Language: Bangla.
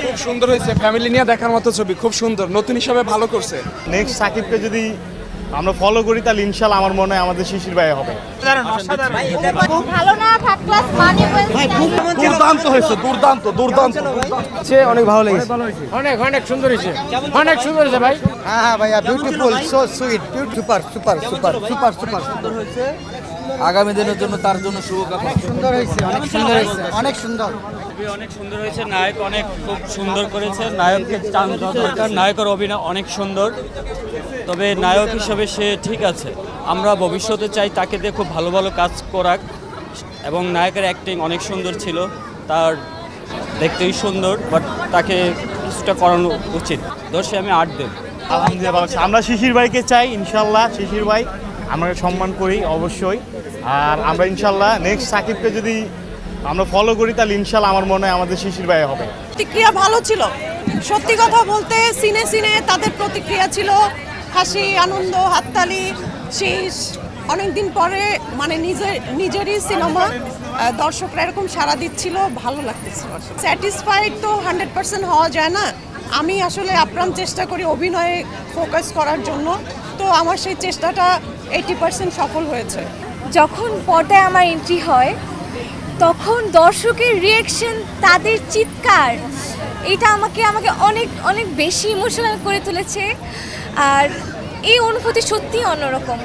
খুব সুন্দর হয়েছে, ফ্যামিলি নিয়ে দেখার মতো ছবি, খুব সুন্দর, নতুন হিসাবে ভালো করছে। নেক্সট সাকিবকে যদি আমরা ফলো করি তাহলে ইনশাল্লাহ আমার মনে হয় আমাদের শিশির ভাই হবে। খুব ভালো না থার্ড ক্লাস মানে দুর্দান্ত হয়েছে, দুর্দান্ত দুর্দান্ত। অনেক ভালো লেগেছে, অনেক অনেক সুন্দর হয়েছে, অনেক সুন্দর হয়েছে ভাই। হ্যাঁ ভাইয়া, beautiful, so sweet, super super super super super সুন্দর হয়েছে। আগামী দিনের জন্য তার জন্য শুভকামনা। সুন্দর হয়েছে, অনেক সুন্দর হয়েছে, অনেক সুন্দর। অনেক সুন্দর হয়েছে, নায়ক অনেক খুব সুন্দর করেছে, নায়ককে চান দরকার, নায়কের অভিনয় অনেক সুন্দর, তবে নায়ক হিসেবে সে ঠিক আছে। আমরা ভবিষ্যতে চাই তাকে দিয়ে খুব ভালো ভালো কাজ করাক, এবং নায়কের অ্যাক্টিং অনেক সুন্দর ছিল, তার দেখতেই সুন্দর, বাট তাকে কিছুটা করানো উচিত। 10-এ আমি 8 দেব। আলহামদুলিল্লাহ ভালো। আমরা শিশির ভাইকে চাই, ইনশাল্লাহ শিশির ভাই আমরা সম্মান করি অবশ্যই। আর আমরা ইনশাল্লাহ নেক্সট সাকিবকে যদি আমরা ফলো করি তাহলে ইনশাল্লাহ আমার মনে হয় আমাদের শিশির ভাই হবে। প্রতিক্রিয়া ভালো ছিল, সত্যি কথা বলতে সিনে সিনে তাদের প্রতিক্রিয়া ছিল হাসি, আনন্দ, হাততালি, শীষ। অনেকদিন পরে মানে নিজেরই সিনেমা দর্শকরা এরকম সাড়া দিচ্ছিল, ভালো লাগতেছিল। স্যাটিসফাইড তো 100% হওয়া যায় না, আমি আসলে আপ্রাণ চেষ্টা করি অভিনয়ে ফোকাস করার জন্য, তো আমার সেই চেষ্টাটা 80% সফল হয়েছে। যখন পর্দায় আমার এন্ট্রি হয় তখন দর্শকের রিয়াকশন, তাদের চিৎকার, এটা আমাকে অনেক অনেক বেশি ইমোশনাল করে তুলেছে। আর এই অনুভূতি সত্যিই অন্যরকম।